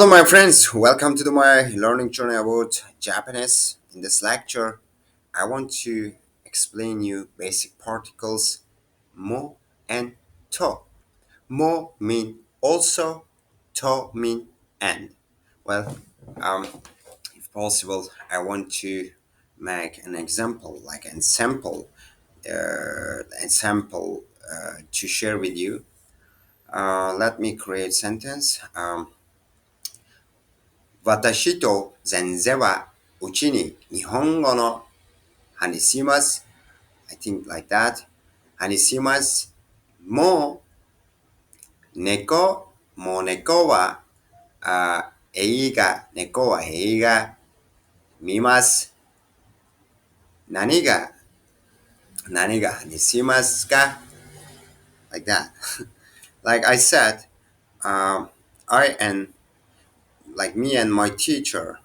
Hello, my friends. Welcome to my learning journey about Japanese. In this lecture, I want to explain you basic particles mo and to. Mo mean also, to mean and. Well, um, if possible, I want to make an example, like an sample to share with you. Let me create sentence. Watashi to zenzen wa uchi ni nihongo no hanisimasu. I think like that. Hanisimasu. Mo neko, mo neko wa, neko wa eiga mimasu. Nani ga, nani ga hanisimasu ka? Like that. Like I said, I and like me and my teacher,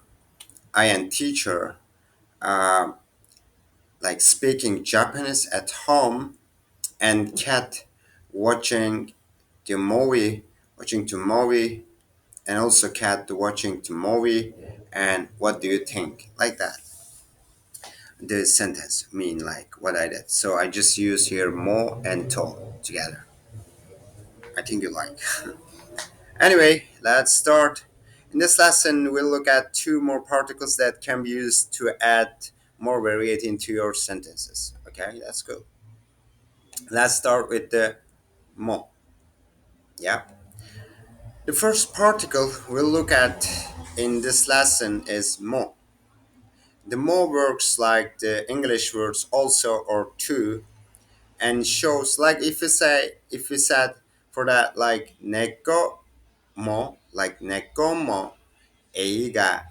I and teacher, uh, like speaking Japanese at home and cat watching watching the movie, and also cat watching the movie. And what do you think? Like that. The sentence mean like what I did. So I just use here mo and to together. I think you like. Anyway, let's start. In this lesson, we'll look at two more particles that can be used to add more variety into your sentences. Okay, that's good. Let's start with the mo. Yeah. The first particle we'll look at in this lesson is mo. The mo works like the English words also or to, and shows like if we said for that like neko mo, like neko mo eiga,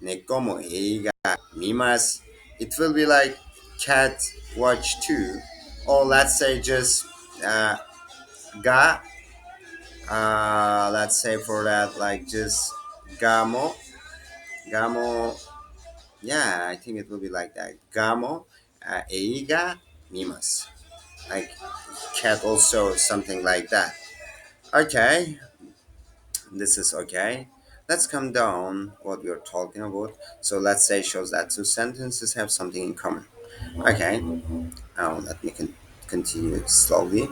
neko mo eiga mimas, it will be like cat watch too, or let's say just uh, ga, let's say for that like just gamo, gamo. Yeah, I think it will be like that. Gamo, eiga mimas. Like cat also something like that. Okay, this is okay. Let's come down what we're talking about. So let's say shows that two sentences have something in common. Okay, now let me continue slowly.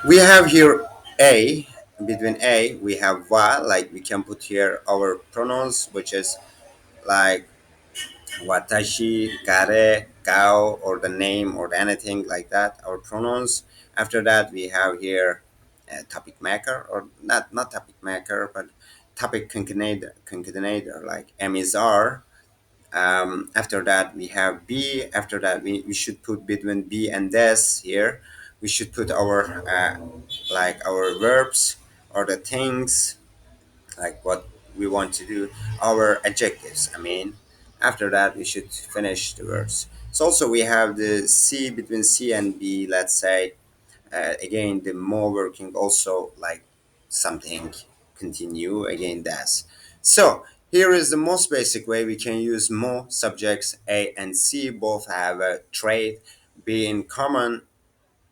We have here a. Between a we have wa, like we can put here our pronouns, which is like watashi, kare, kao, or the name or anything like that, our pronouns. After that, we have here a topic maker, or not topic maker, but topic concatenator, like M is R. After that, we have B. After that, we should put between B and this here. We should put our like our verbs or the things like what we want to do, our adjectives. I mean, after that we should finish the words. So also we have the C between C and B. Let's say again the more working also like something continue again that's. So here is the most basic way we can use more subjects A and C both have a trait B in common.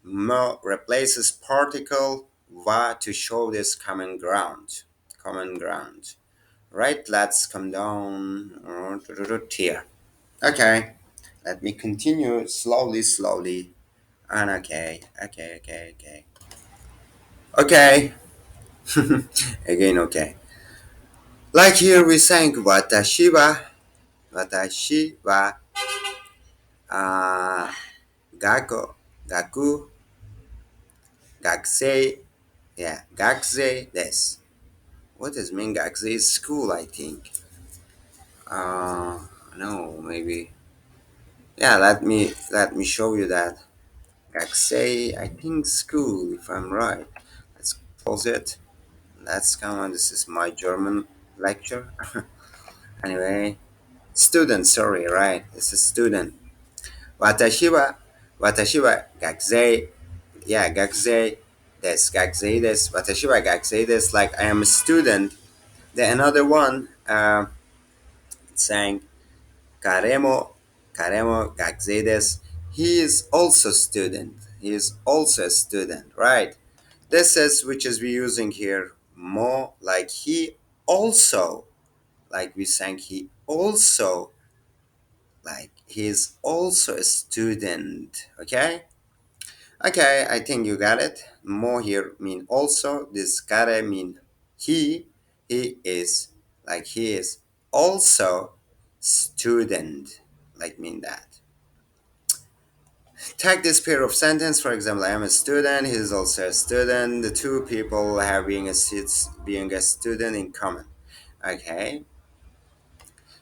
Mo replaces particle va to show this common ground. Common ground. Right, let's come down here. Okay, let me continue slowly. And okay. Okay, again, okay. Like here we sang watashi wa, uh, gako, gaku, gakusei, yeah, gakusei desu. What does mean gakusei? Is school, I think. No, maybe. Yeah, let me show you that. Gakusei, I think school, if I'm right. Let's close it. Let's come on. This is my German lecture. Anyway, student, sorry, right? This is student. Watashi wa, watashi wa gakusei. Yeah, gakusei desu, gakusei desu. Watashi wa gakusei desu. Like I am a student. Then another one saying Karemo, Karemo Gakzedes, he is also student. He is also a student, right? This is which is we using here mo, like he also, like we sang, he also, like he's also a student. Okay. Okay, I think you got it. More here mean also. This gotta mean he. He is, like he is also student. Like mean that. Take this pair of sentence. For example, I am a student. He is also a student. The two people having being a student in common. Okay.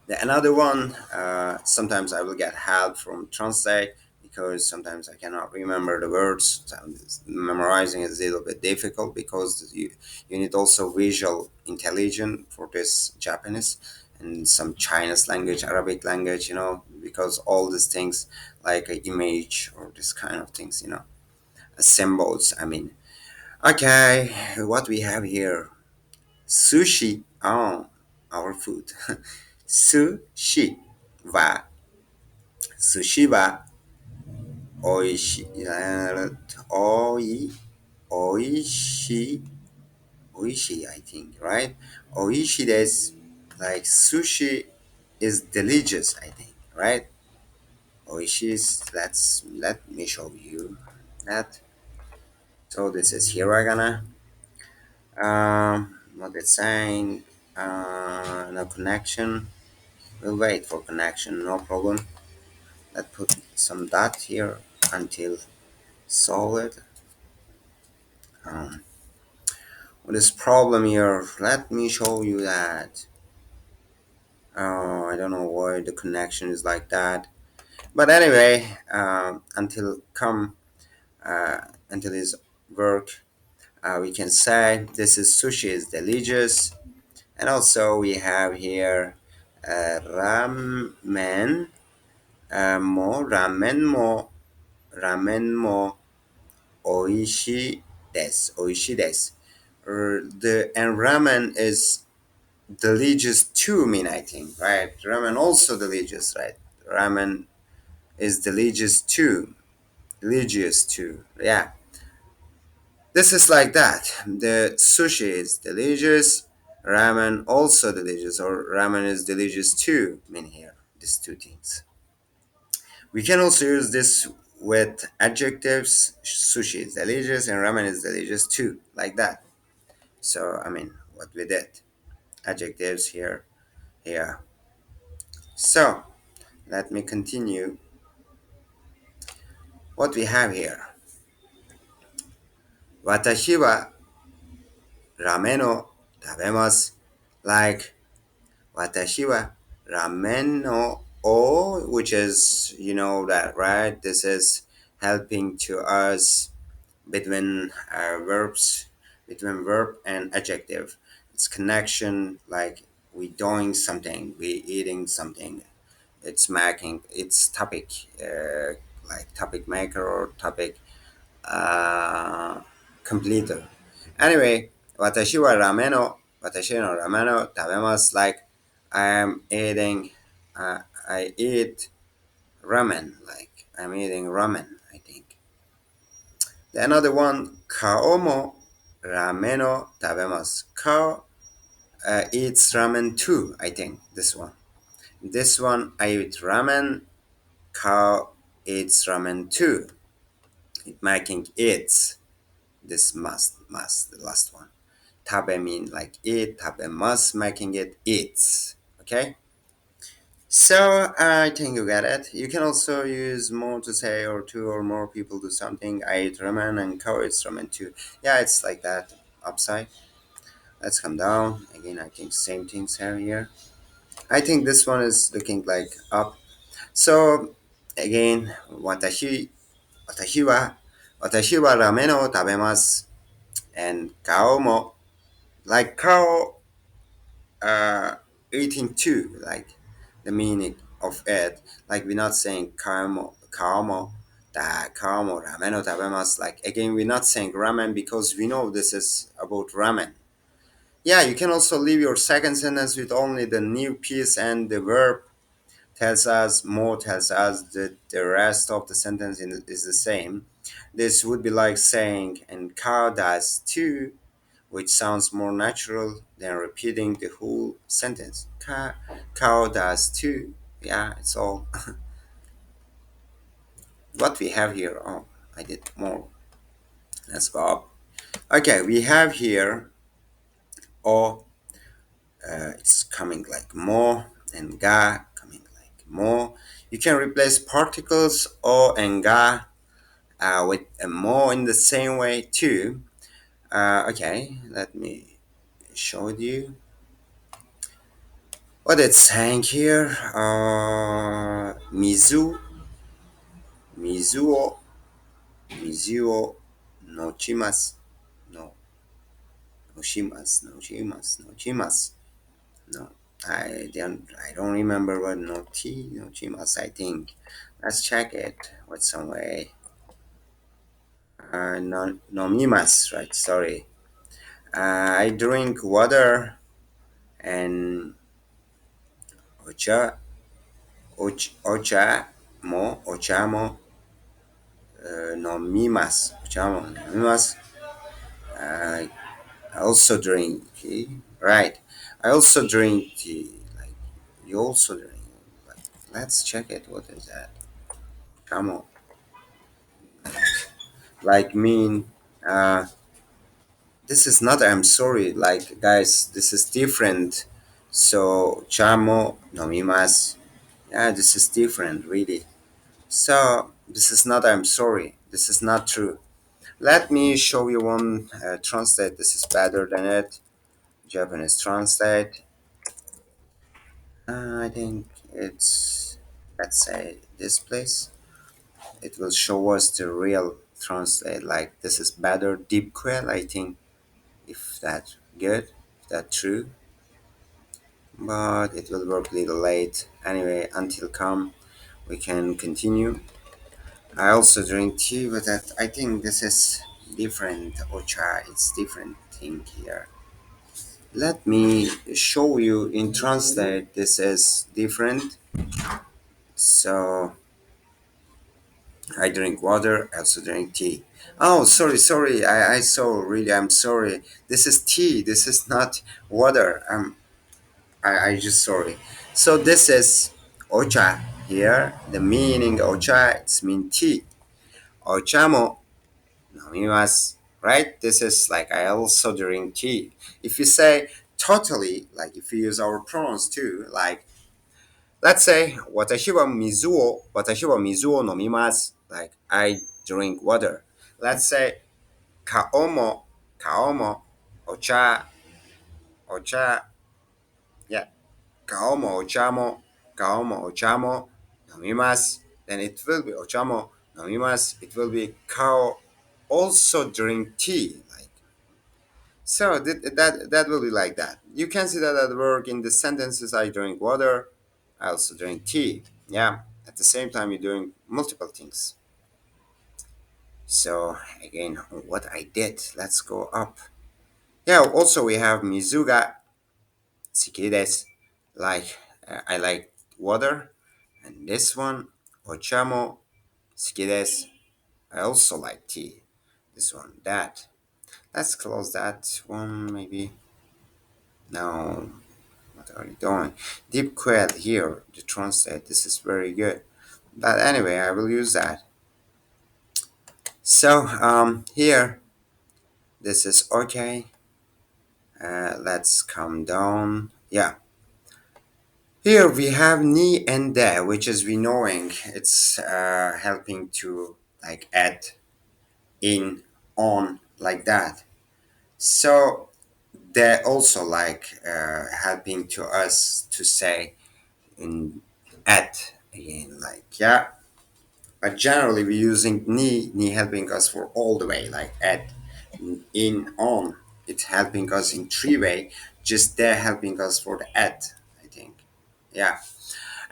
Another one, sometimes I will get help from translate because sometimes I cannot remember the words. Memorizing is a little bit difficult because you need also visual intelligence for this Japanese and some Chinese language, Arabic language, because all these things like an image or this kind of things, symbols. I mean, okay, what we have here, sushi. Oh, our food. Sushi wa, sushi wa oishi, oishi, oishi, I think, right? Oishi desu, like sushi is delicious, I think, right? Oishi is, let me show you that. So this is hiragana. What it's saying, no connection. We'll wait for connection, no problem. Let's put some dot here until solid. Um, this problem here, let me show you that. I don't know why the connection is like that. But anyway, until his work, we can say this is sushi is delicious. And also we have here ramen, ramen mo oishi oishi desu. And ramen is delicious too, mean I think, right? Ramen also delicious, right? Ramen is delicious too. Yeah, this is like that. The sushi is delicious, ramen also delicious, or ramen is delicious too. Mean here, these two things. We can also use this with adjectives. Sushi is delicious and ramen is delicious too, like that. So I mean, what we did, adjectives here, here. So let me continue. What we have here. Watashi wa ramen o tabemasu. Like, watashi wa ramen no o, which is, you know that, right? This is helping to us between verbs, between verb and adjective. It's connection, like we doing something, we eating something. It's making, it's topic, like topic maker or topic uh, completer. Anyway, watashi no ramen o tabemasu, like I am eating, I eat ramen, like I'm eating ramen, I think. The another one, kao mo ramen o tabemasu. Kao eats ramen too, I think, this one. This one, I eat ramen, kao eats ramen too. It making eats. This must, the last one. Tabe mean like eat, tabe must, making it eats. Okay? So I think you get it. You can also use more to say or two or more people do something. I eat ramen and Kao eats ramen too. Yeah, it's like that. Upside. Let's come down. Again, I think same things here. I think this one is looking like up. So again, watashi wa, watashi wa ramen o tabemasu. And Kao mo, like Kao eating too, like the meaning of it. Like we're not saying kamo, da kamo ramen o tabemasu. Like again, we're not saying ramen because we know this is about ramen. Yeah, you can also leave your second sentence with only the new piece and the verb tells us that the rest of the sentence is the same. This would be like saying, and cow does too, which sounds more natural than repeating the whole sentence. Cow does too. Yeah, it's all what we have here. Oh, I did more. Let's go up. Okay, we have here o. It's coming like more, and ga coming like more. You can replace particles o and ga with a more in the same way too. Okay, let me show you what it's saying here. Mizuo, Mizuo no chimas, no, no shimas, no chimas, no chimas, no. I don't remember what no tea, no chimas. I think. Let's check it with some way. No, no mimas, right? Sorry. I drink water and ocha, ochamo, no mimas, ochamo, no mimas. I also drink tea, right? I also drink tea. Like you also drink. Like, let's check it. What is that? Chamo, like mean. Uh, this is not. I'm sorry. Like guys, this is different. So chamo, no mimas. Yeah, this is different, really. So this is not. I'm sorry. This is not true. Let me show you one translate. This is better than it. Japanese translate. I think it's, let's say, this place. It will show us the real translate. Like this is better deep quell. I think if that good, if that true, but it will work a little late. Anyway, until come, we can continue. I also drink tea, but that I think this is different. Ocha, it's different thing here. Let me show you in translate. This is different. So I drink water. I also drink tea. Oh, sorry, sorry. I saw. Really, I'm sorry. This is tea. This is not water. I just sorry. So this is ocha here. The meaning ocha it's mean tea. Ochamo namimasu. Right? This is like I also drink tea. If you say totally, like if you use our pronouns too, like let's say watashi wa mizu o nomimasu. Like I drink water. Let's say kaomo, kaomo, ocha, ocha, yeah, kaomo, ochamo, kaomo, ochamo, nomimasu. Then it will be ochamo, nomimasu. It will be kao also drink tea. Like so that will be like that. You can see that at work in the sentences. I drink water. I also drink tea. Yeah. At the same time, you're doing multiple things. So again, what I did. Let's go up. Yeah. Also, we have Mizuga Suki desu. Like I like water, and this one Ochamo Suki desu. I also like tea. This one, that. Let's close that one maybe. No. What are you doing? Deep quell here, the translate. This is very good. But anyway, I will use that. So here, this is okay. Let's come down. Yeah. Here we have ni and de, which is we knowing. It's helping to like add in, on, like that. So they're also like helping to us to say in at again, like yeah. But generally, we're using ni helping us for all the way, like at, in, on. It's helping us in three way. Just they're helping us for the at, I think. Yeah.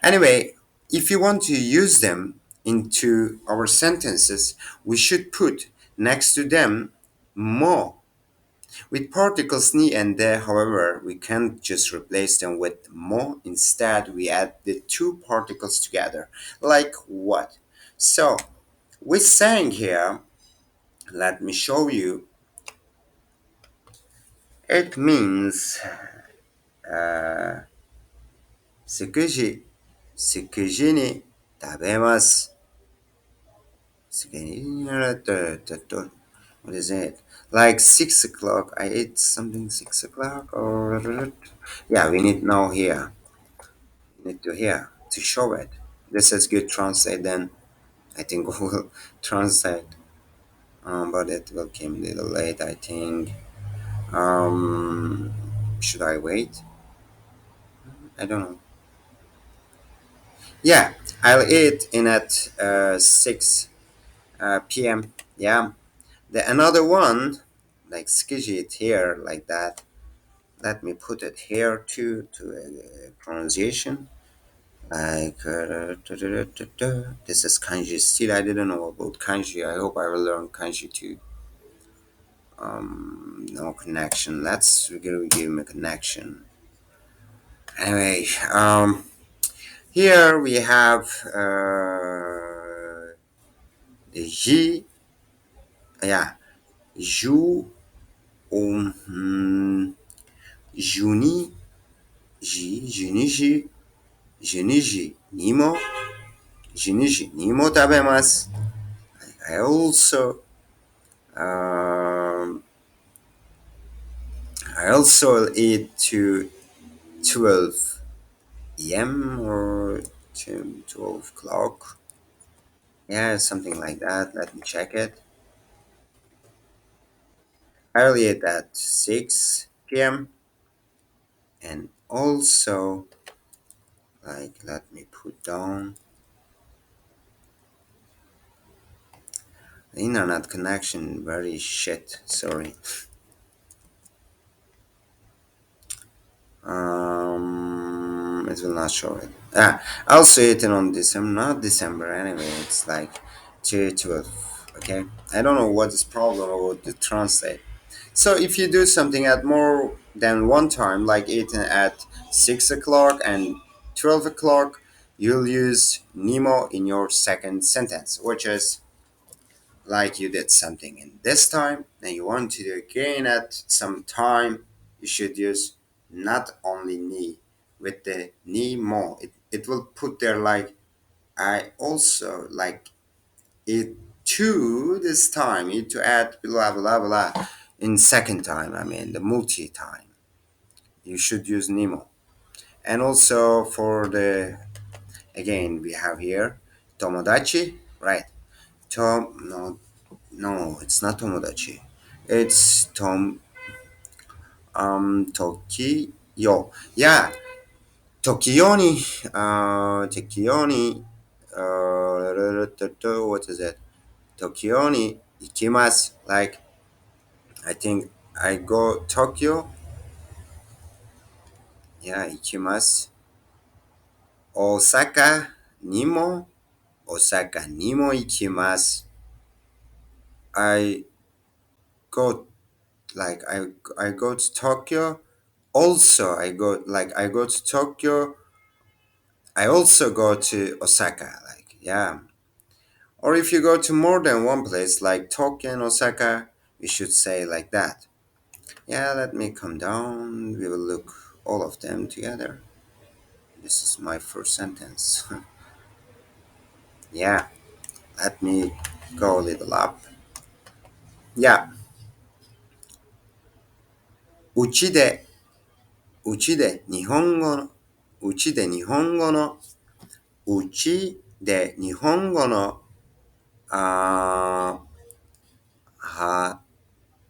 Anyway, if you want to use them into our sentences, we should put next to them more. With particles ni and de, however, we can't just replace them with mo. Instead, we add the two particles together. Like what? So, we're saying here, let me show you. It means uh, すくじに食べます. What is it? Like 6 o'clock. I ate something 6 o'clock or yeah. We need now here. We need to here to show it. This is good translate. Then I think we'll translate. But it will come a little late. I think. Um, should I wait? I don't know. Yeah, I'll eat in at 6 p.m. Yeah. The another one, like skijit here, like that. Let me put it here too to pronunciation. Like this is kanji. Still, I didn't know about kanji. I hope I will learn kanji too. No connection. Let's give me a connection. Anyway, here we have the J. Yeah, Ju. Juni. Ji. Juniji. Juniji. Nimo. Juniji. Nimo tabemasu. I also. Um, I also eat to 12 a.m. or to 12 o'clock. Yeah, something like that. Let me check it. I will eat at 6 p.m. And also, like, let me put down the internet connection. Very shit. Sorry. It will not show it. I'll see it on December, not December anyway. It's like 12. Okay, I don't know what is problem about the translate. So if you do something at more than one time, like eating at 6 o'clock and 12 o'clock, you'll use Nemo in your second sentence, which is like you did something in this time and you want to do again at some time, you should use not only ni with the ni mo. It will put there like I also like it too this time. You need to add blah blah blah in second time. I mean the multi time. You should use Nemo. And also for the again we have here Tomodachi, right? No, no, it's not Tomodachi. It's Tokiyo. Yeah, Tokiyo ni, Tokiyo ni, what is it? Tokiyo ni ikimasu. Like, I think I go Tokyo. Yeah, ikimasu. Osaka ni mo, Osaka ni mo ikimasu. I go like I go to Tokyo. Also, I go to Tokyo. I also go to Osaka. Like yeah, or if you go to more than one place, like Tokyo and Osaka, you should say like that. Yeah, let me come down. We will look all of them together. This is my first sentence. Yeah, let me go a little up. Yeah, うちで日本語の、うちで日本語の、あは、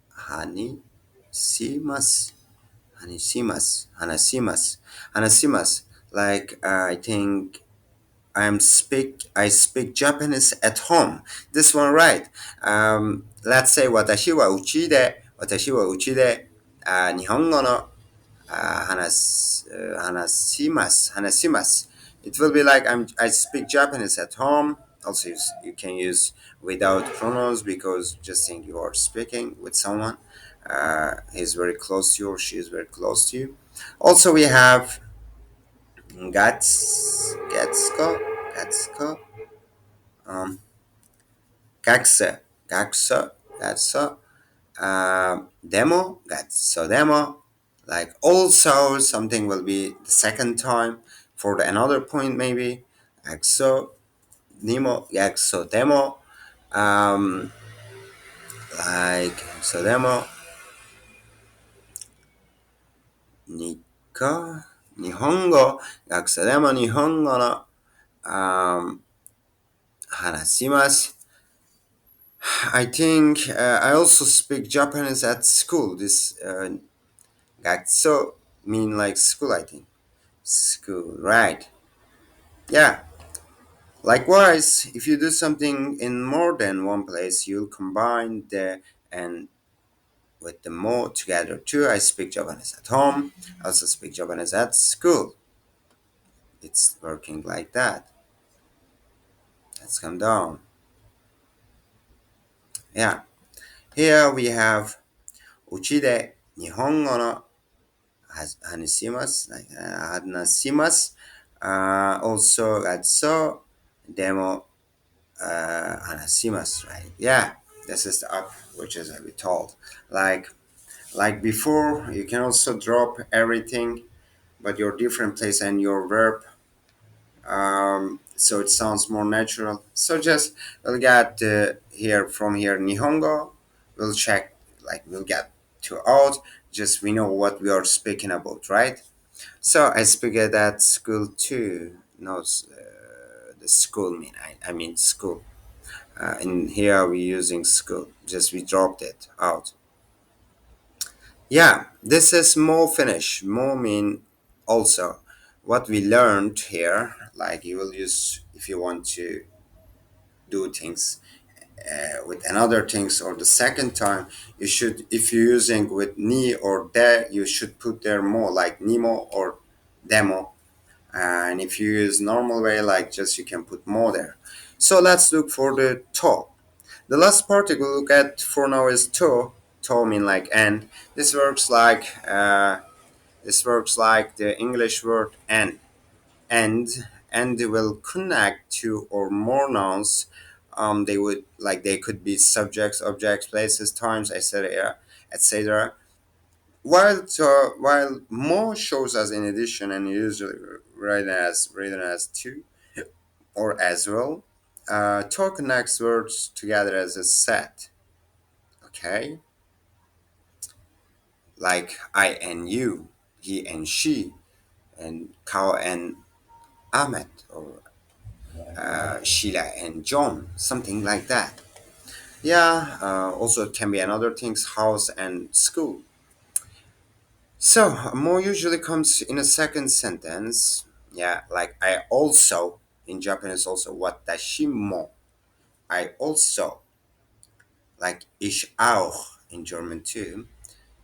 話します。話します. Like, I think I speak Japanese at home. This one right. Let's say 私はうちで日本語の話します. It will be like I speak Japanese at home. Also, you can use without pronouns because just think you are speaking with someone. He's very close to you or she is very close to you. Also, we have Gatsuko, um, Gaksa, Gaksa, Gatsa. Demo, gatso demo. Like also something will be the second time for the another point maybe. Exo Nemo, exo demo. Um, like exo demo, Nika, Nihongo, exo demo Nihongo no hanashimasu. I think I also speak Japanese at school. This gatso mean like school. I think school, right? Yeah. Likewise, if you do something in more than one place, you'll combine the and with the more together too. I speak Japanese at home. I also speak Japanese at school. It's working like that. Let's come down. Yeah. Here we have uchi de Nihongo no hanashimasu, like hanashimasu. Also, gatso demo hanashimasu, right? Yeah. This is the up, which is we told. Like like before, you can also drop everything, but your different place and your verb, so it sounds more natural. So just we'll get here from here Nihongo. We'll check, like we'll get to out. Just we know what we are speaking about, right? So I speak at that school too. No, the school mean I mean school. And here we using school. Just we dropped it out. Yeah, this is more finish. More mean also what we learned here. Like you will use if you want to do things with another things or the second time you should if you're using with ni or de you should put there more like nemo or demo, and if you use normal way like just you can put more there. So let's look for the to. The last particle look at for now is to. To mean like and. This works like the English word and and they will connect to or more nouns. They would like they could be subjects, objects, places, times, etc., etc. While more shows as in addition and usually written as to or as well. To connects words together as a set. Okay, like I and you, he and she, and Kao and Ahmed, or Sheila and John, something like that. Yeah, also it can be another things, house and school. So, more usually comes in a second sentence. Yeah, like I also, in Japanese also, watashi mo. I also, like ich auch in German too.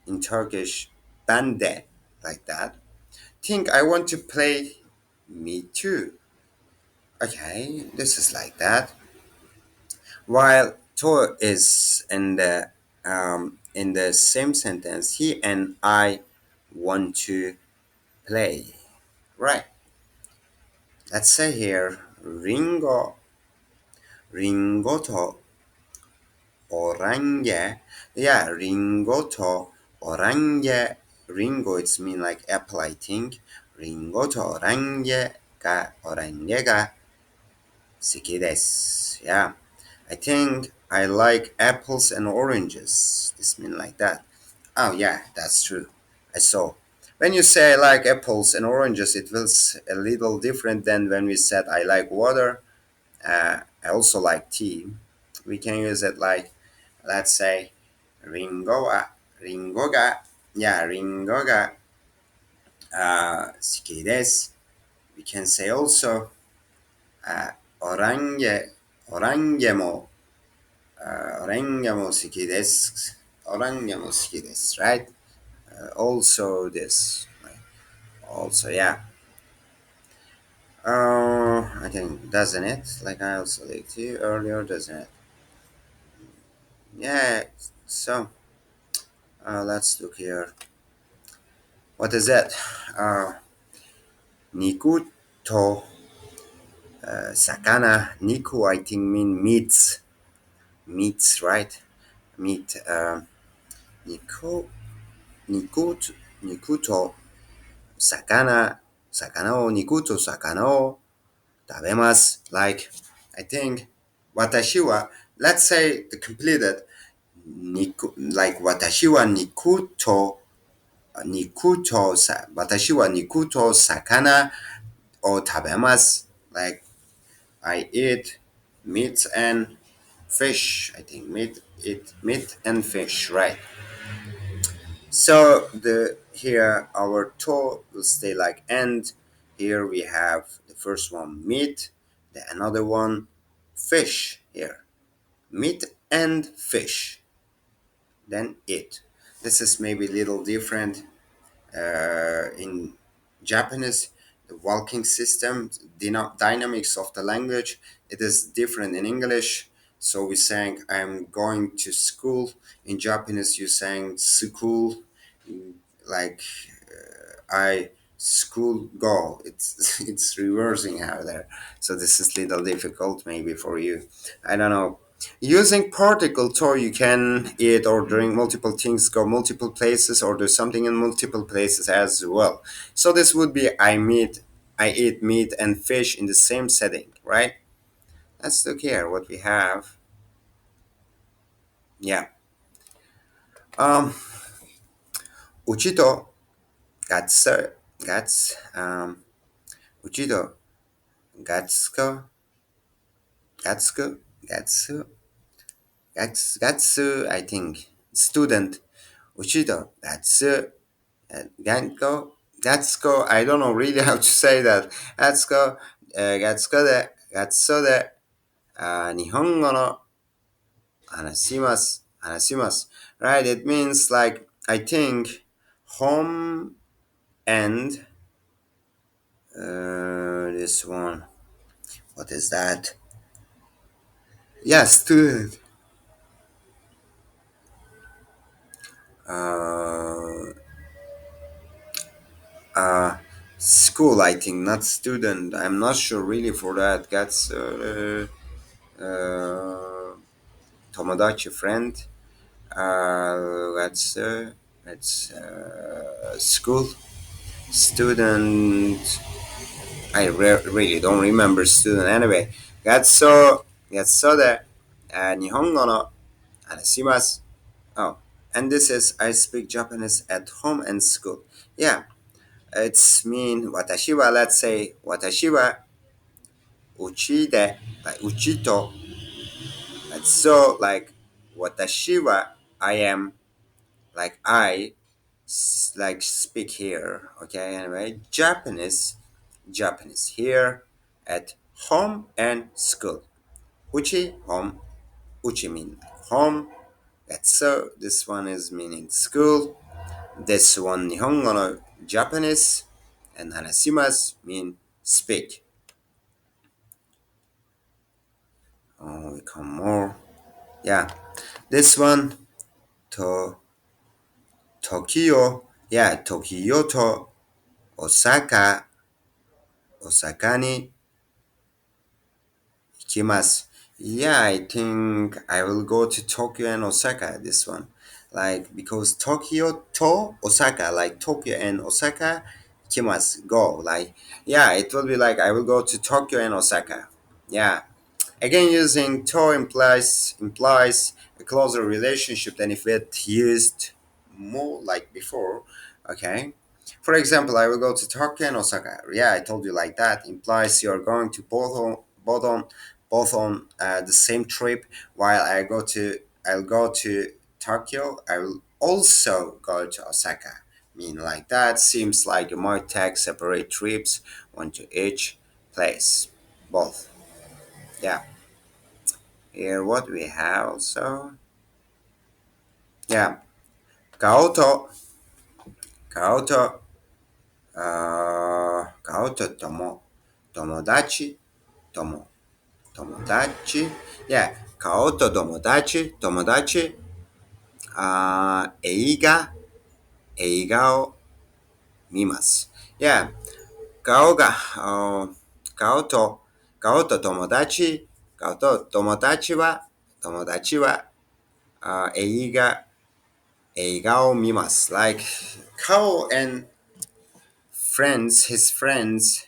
In Turkish, bende, like that. Think I want to play, me too. Okay, this is like that. While to is in the same sentence, he and I want to play. Right. Let's say here Ringo to orange. Yeah, Ringo to orange. Ringo it's mean like apple I think. Ringo to orange ga 好きです. Yeah. I think I like apples and oranges. This mean like that. Oh yeah, that's true. I saw. When you say I like apples and oranges, it feels a little different than when we said I like water. I also like tea. We can use it like, let's say, ringo ga, yeah, ringo ga, 好きです. We can say also, オランゲも オランゲも好きです. Right? Also this. Also, yeah. I think, doesn't it? Like I also like to you earlier, doesn't it? Yeah. So, let's look here. What is that? Uh, Niku to sakana. Niku, I think, mean meats. Meats, right? Meat. 肉、肉と魚、魚を食べます。Like, I think, 私は、let's say the completed, like, 私は肉と魚を食べます。Like, I eat meat and fish. I think meat and fish, right? So the here our to will stay like and. Here we have the first one meat, the another one fish. Here meat and fish. Then it. This is maybe a little different in Japanese, the walking system, dynamics of the language, it is different in English. So we saying I'm going to school. In Japanese, you saying school, like I school go. It's it's reversing out there. So this is little difficult maybe for you. I don't know. Using particle to, you can eat or drink multiple things, go multiple places, or do something in multiple places as well. So this would be I eat meat and fish in the same setting, right? Let's look here what we have. Yeah. Um, うちとガツガツ、うちとガツコガツコガツガツ I think student うちとガツ Ganko, Gatsuko, I don't know really how to say that. Gatsuko, Gatsuko de, Gatsuko de, 日本語の話します。話します。Right? It means like, I think, home and this one. What is that? Yeah, student. Uh, School, I think, not student. I'm not sure really for that. Gats, Tomodachi friend. Let's school student. I really don't remember student anyway. ガッソで、日本語の話します。Oh, and this is I speak Japanese at home and school. Yeah, it's mean 私は let's say 私はうちで like うちと that's so like 私は I am like I like speak here. Okay, anyway, Japanese here at home and school. Uchi home, uchi mean home. That's so. This one is meaning school. This one Nihongo no Japanese and hanashimasu mean speak. Oh, we come more. Yeah, this one to Tokyo. Yeah, Tokyo to Osaka. Osaka ni ikimasu. Yeah, I think I will go to Tokyo and Osaka this one. Like because Tokyo to Osaka, like Tokyo and Osaka, ikimasu, go. Like yeah, it will be like I will go to Tokyo and Osaka. Yeah. Again, using to implies a closer relationship than if it used more like before. Okay. For example, I will go to Tokyo and Osaka. Yeah, I told you like that. Implies you're going to both on the same trip. While I'll go to Tokyo. I will also go to Osaka. Mean like that. Seems like you might take separate trips, one to each place. Both. Yeah. Here, what we have also. Yeah. Kaoto. Kaoto. Kaoto tomo. Tomodachi. Tomo. Tomodachi. Yeah. Kaoto tomodachi. Tomodachi. 映画を見ます。Yeah. 顔と友達は、友達は、映画、Eigao mimas. Like Kao and friends, his friends,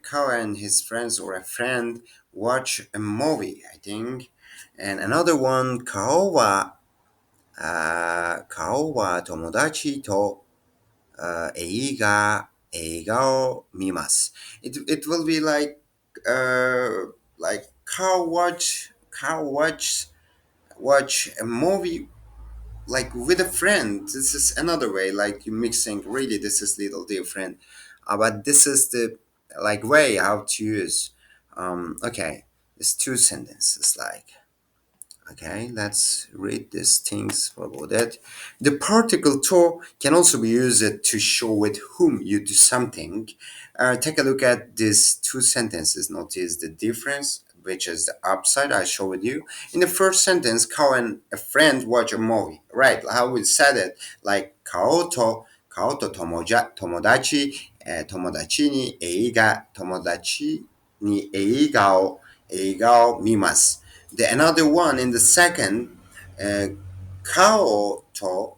Kao and his friends or a friend watch a movie, I think. And another one, Kao wa tomodachi to eiga o mimasu. It will be like Kao watch a movie like with a friend. This is another way, like you mixing. Really, this is little different, but this is the like way how to use. Okay, it's two sentences. Like, okay, let's read these things about that. The particle to can also be used to show with whom you do something. Take a look at these two sentences. Notice the difference, which is the upside I show with you. In the first sentence, Kao and a friend watch a movie. Right, how we said it, like Kao to tomodachi, tomodachi ni eiga o mimasu. The another one in the second, uh, kao to,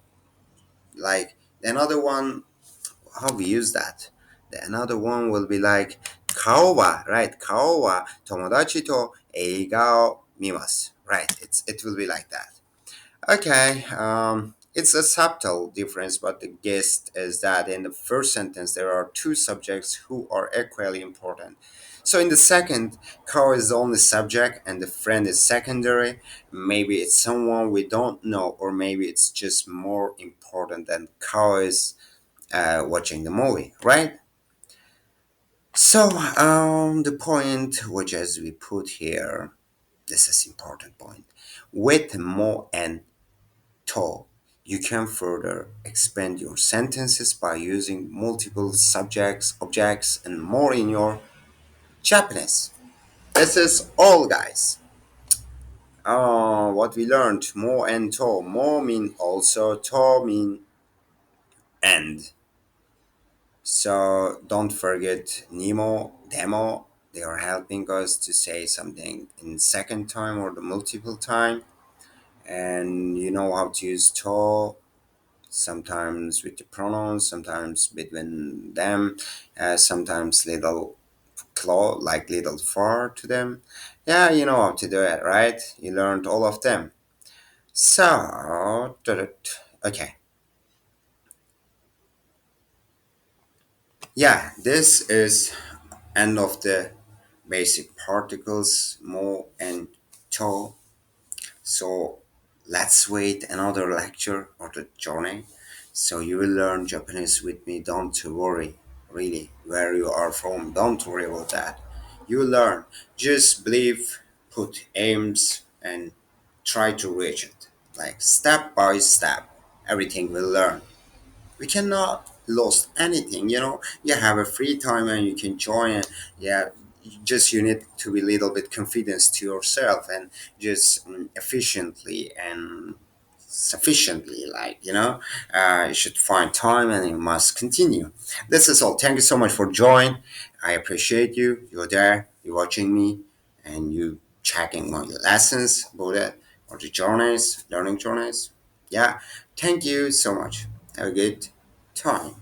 like the another one, how we use that? The another one will be like kao wa, right? Kao wa tomodachi to eiga o mimasu. Right, it will be like that. Okay, it's a subtle difference, but the gist is that in the first sentence there are two subjects who are equally important. So in the second, Carl is the only subject and the friend is secondary. Maybe it's someone we don't know, or maybe it's just more important than Carl is watching the movie, right? So the point which as we put here, this is important point. With more and to, you can further expand your sentences by using multiple subjects, objects, and more in your Japanese. This is all, guys. What we learned, more and to. More mean also, to mean and. So don't forget Nemo, demo. They are helping us to say something in second time or the multiple time. And you know how to use to, sometimes with the pronouns, sometimes between them, sometimes little claw, like little far to them. Yeah, you know how to do it, right? You learned all of them. So, okay. Yeah, this is end of the basic particles, mo and to. So let's wait another lecture or the journey. So you will learn Japanese with me. Don't worry, really, where you are from. Don't worry about that. You will learn. Just believe, put aims, and try to reach it. Like step by step, everything will learn. We cannot lose anything, you have a free time and you can join. Yeah, just you need to be a little bit confidence to yourself and just efficiently and sufficiently, like you should find time and you must continue. This is all. Thank you so much for joining. I appreciate you. You're there, you're watching me, and you checking my lessons about it, or the journeys, learning journeys. Yeah, thank you so much. Have a good time.